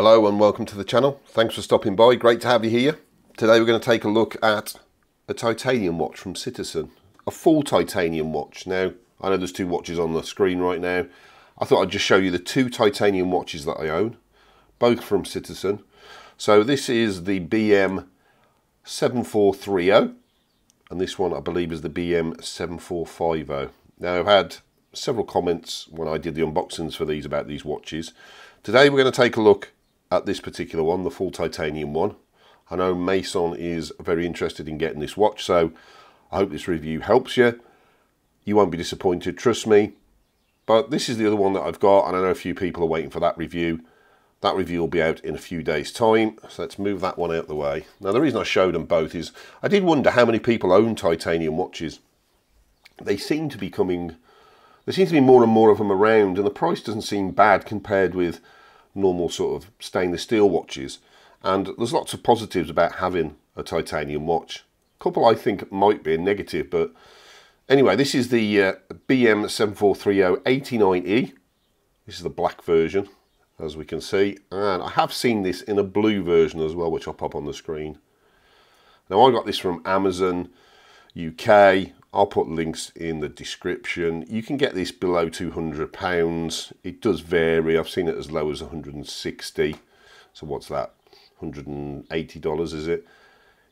Hello and welcome to the channel. Thanks for stopping by. Great to have you here. Today we're going to take a look at a titanium watch from Citizen. A full titanium watch. Now, I know there's two watches on the screen right now. I thought I'd just show you the two titanium watches that I own, both from Citizen. So this is the BM7430, and this one I believe is the BM7450. Now I've had several comments when I did the unboxings for these about these watches. Today we're going to take a look at this particular one, the full titanium one. I know Mason is very interested in getting this watch, so I hope this review helps you. You won't be disappointed, trust me. But this is the other one that I've got, and I know a few people are waiting for that review. That review will be out in a few days' time, so let's move that one out of the way. Now the reason I showed them both is I did wonder how many people own titanium watches. There seem to be more and more of them around, and the price doesn't seem bad compared with normal sort of stainless steel watches. And there's lots of positives about having a titanium watch. A couple I think might be a negative, but anyway, this is the BM7430-89E. This is the black version, as we can see, and I have seen this in a blue version as well, which I'll pop on the screen. Now I got this from Amazon UK. I'll put links in the description. You can get this below £200. It does vary. I've seen it as low as 160. So what's that? $180 is it?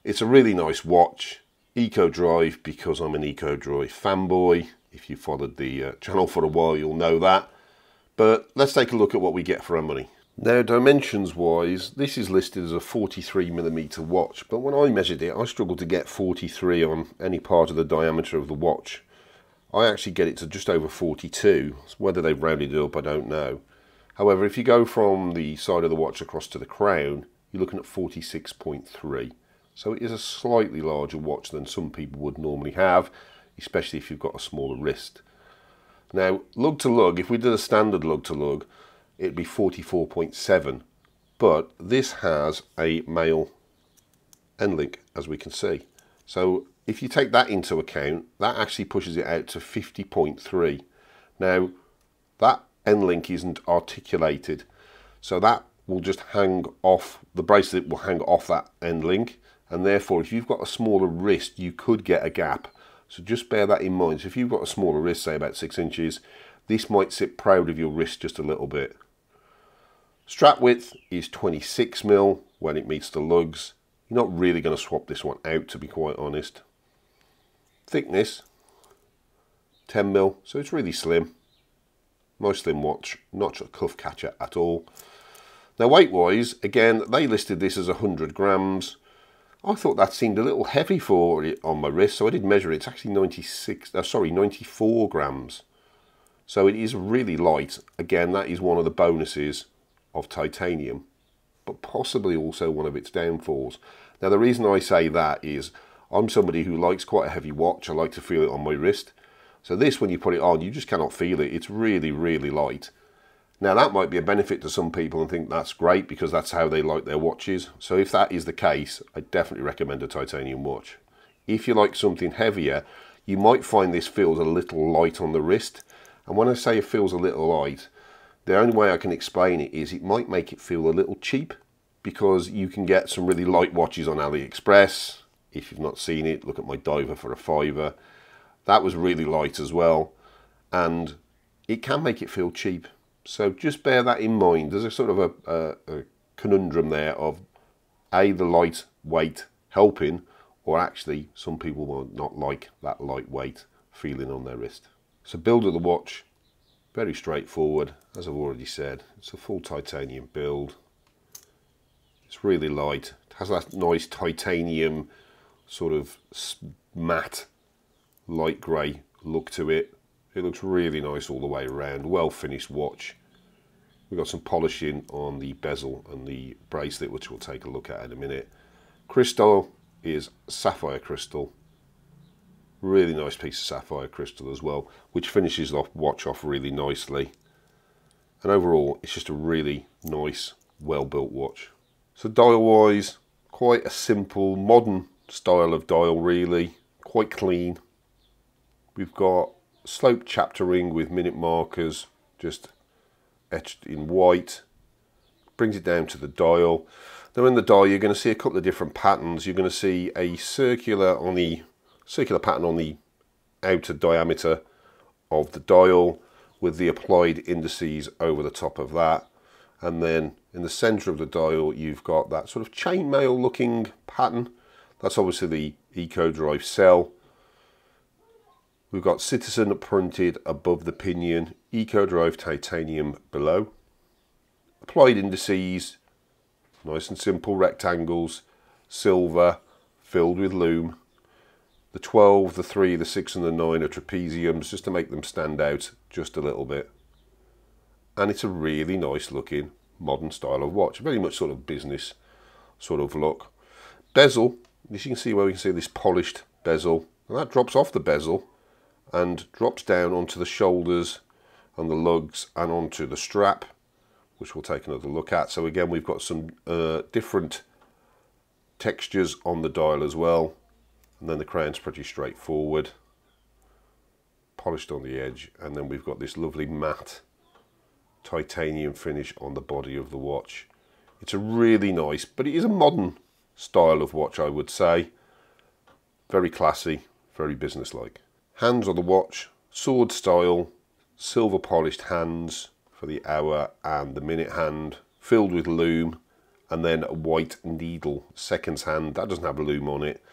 It's a really nice watch. Eco Drive, because I'm an Eco Drive fanboy. If you followed the channel for a while, you'll know that. But let's take a look at what we get for our money. Now, dimensions wise, this is listed as a 43mm watch, but when I measured it, I struggled to get 43 on any part of the diameter of the watch. I actually get it to just over 42. Whether they've rounded it up, I don't know. However, if you go from the side of the watch across to the crown, you're looking at 46.3. So it is a slightly larger watch than some people would normally have, especially if you've got a smaller wrist. Now, lug to lug, if we did a standard lug to lug, it'd be 44.7, but this has a male end link, as we can see. So if you take that into account, that actually pushes it out to 50.3. Now, that end link isn't articulated, so that will just hang off, the bracelet will hang off that end link, and therefore if you've got a smaller wrist, you could get a gap. So just bear that in mind. So if you've got a smaller wrist, say about 6 inches, this might sit proud of your wrist just a little bit. Strap width is 26mm when it meets the lugs. You're not really going to swap this one out, to be quite honest. Thickness, 10mm, so it's really slim. Nice slim watch, not a cuff catcher at all. Now weight wise, again, they listed this as 100 grams. I thought that seemed a little heavy for it on my wrist, so I did measure it. It's actually 94 grams. So it is really light. Again, that is one of the bonuses of titanium, but possibly also one of its downfalls. Now the reason I say that is I'm somebody who likes quite a heavy watch. I like to feel it on my wrist. So this, when you put it on, you just cannot feel it. It's really, really light. Now that might be a benefit to some people and think that's great because that's how they like their watches. So if that is the case, I definitely recommend a titanium watch. If you like something heavier, you might find this feels a little light on the wrist. And when I say it feels a little light, the only way I can explain it is it might make it feel a little cheap, because you can get some really light watches on AliExpress. If you've not seen it, look at my diver for a £5. That was really light as well, and it can make it feel cheap. So just bear that in mind. There's a sort of a conundrum there of the light weight helping, or actually some people will not like that lightweight feeling on their wrist. So build of the watch, very straightforward, as I've already said. It's a full titanium build. It's really light. It has that nice titanium sort of matte light grey look to it. It looks really nice all the way around. Well finished watch. We've got some polishing on the bezel and the bracelet, which we'll take a look at in a minute. Crystal is sapphire crystal. Really nice piece of sapphire crystal as well, which finishes the watch off really nicely. And overall, it's just a really nice, well-built watch. So dial-wise, quite a simple, modern style of dial really, quite clean. We've got slope chapter ring with minute markers, just etched in white. brings it down to the dial. Now in the dial you're going to see a couple of different patterns. You're going to see a circular pattern on the outer diameter of the dial with the applied indices over the top of that, and then in the center of the dial you've got that sort of chainmail looking pattern. That's obviously the Eco Drive cell. We've got Citizen printed above the pinion, Eco Drive titanium below. Applied indices, nice and simple rectangles, silver, filled with Lume. The 12, the 3, the 6 and the 9 are trapeziums, just to make them stand out just a little bit. And it's a really nice looking modern style of watch, very much sort of business sort of look. Bezel, as you can see where we can see this polished bezel, and that drops off the bezel and drops down onto the shoulders and the lugs and onto the strap, which we'll take another look at. So again, we've got some different textures on the dial as well, and then the crown's pretty straightforward, polished on the edge, and then we've got this lovely matte titanium finish on the body of the watch. It's a really nice, but it is a modern style of watch, I would say. Very classy, very businesslike. Hands on the watch, sword style, silver polished hands for the hour and the minute hand, filled with Lume, and then a white needle seconds hand. That doesn't have a Lume on it.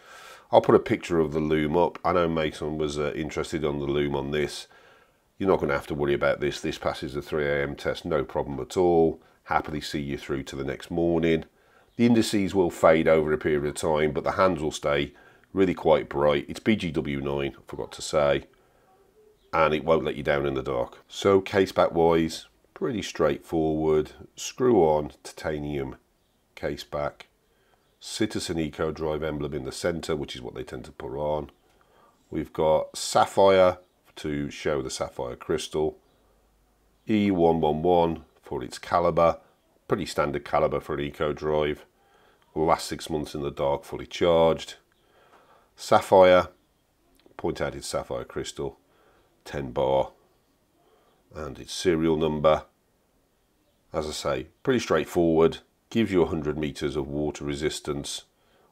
I'll put a picture of the Lume up. I know Mason was interested on the Lume on this. You're not going to have to worry about this. This passes the 3 AM test, no problem at all. Happily see you through to the next morning. The indices will fade over a period of time, but the hands will stay really quite bright. It's BGW9, I forgot to say, and it won't let you down in the dark. So case back wise, pretty straightforward. Screw on titanium case back. Citizen Eco Drive emblem in the center, which is what they tend to put on. We've got sapphire to show the sapphire crystal. E111 for its caliber. Pretty standard caliber for an Eco Drive. Will last 6 months in the dark, fully charged. Sapphire, point out its sapphire crystal, 10 bar, and its serial number. As I say, pretty straightforward. Gives you 100 meters of water resistance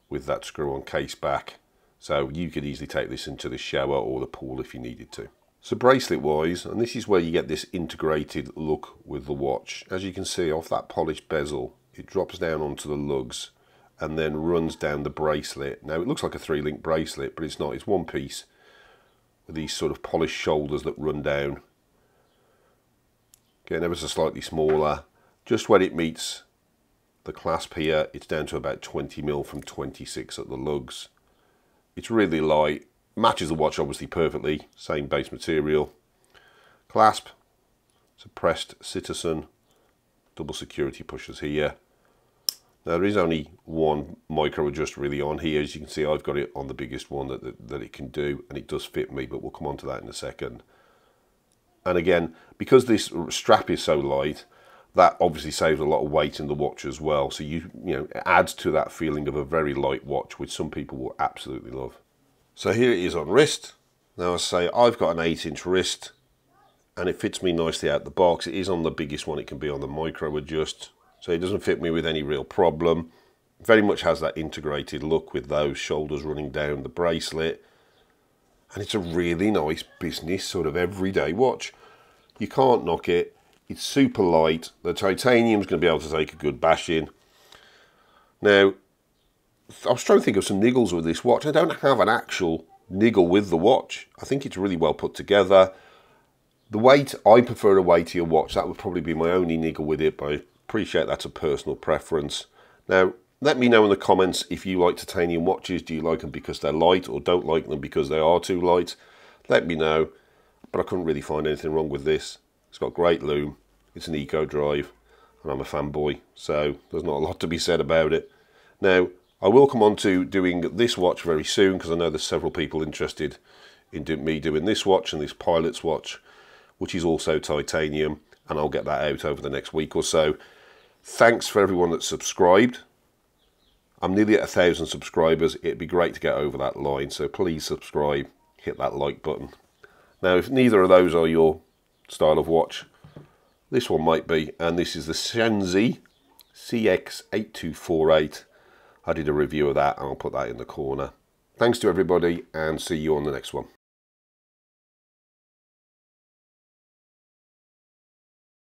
with that screw-on case back. So you could easily take this into the shower or the pool if you needed to. So bracelet wise, and this is where you get this integrated look with the watch. As you can see off that polished bezel, it drops down onto the lugs and then runs down the bracelet. Now it looks like a 3-link bracelet, but it's not. It's one piece with these sort of polished shoulders that run down. Getting ever so slightly smaller. Just when it meets the clasp here, it's down to about 20mm from 26 at the lugs. It's really light. Matches the watch obviously perfectly. Same base material. Clasp. It's a pressed Citizen. Double security pushers here. Now there is only one micro adjust really on here. As you can see, I've got it on the biggest one that it can do, and it does fit me, but we'll come on to that in a second. And again, because this strap is so light, that obviously saves a lot of weight in the watch as well. So you know, it adds to that feeling of a very light watch, which some people will absolutely love. So here it is on wrist. Now I say I've got an 8-inch wrist, and it fits me nicely out the box. It is on the biggest one it can be on the micro adjust. So it doesn't fit me with any real problem. Very much has that integrated look with those shoulders running down the bracelet. And it's a really nice business sort of everyday watch. You can't knock it. It's super light. The titanium's going to be able to take a good bashing. Now, I was trying to think of some niggles with this watch. I don't have an actual niggle with the watch. I think it's really well put together. The weight, I prefer a weightier watch. That would probably be my only niggle with it, but I appreciate that's a personal preference. Now, let me know in the comments if you like titanium watches. Do you like them because they're light, or don't like them because they are too light? Let me know. But I couldn't really find anything wrong with this. It's got great Lume. It's an Eco Drive, and I'm a fanboy, so there's not a lot to be said about it. Now, I will come on to doing this watch very soon, because I know there's several people interested in me doing this watch and this pilot's watch, which is also titanium, and I'll get that out over the next week or so. Thanks for everyone that's subscribed. I'm nearly at 1,000 subscribers. It'd be great to get over that line, so please subscribe, hit that like button. Now, if neither of those are your style of watch, this one might be, and this is the Shenzi CX8248. I did a review of that and I'll put that in the corner. Thanks to everybody and see you on the next one.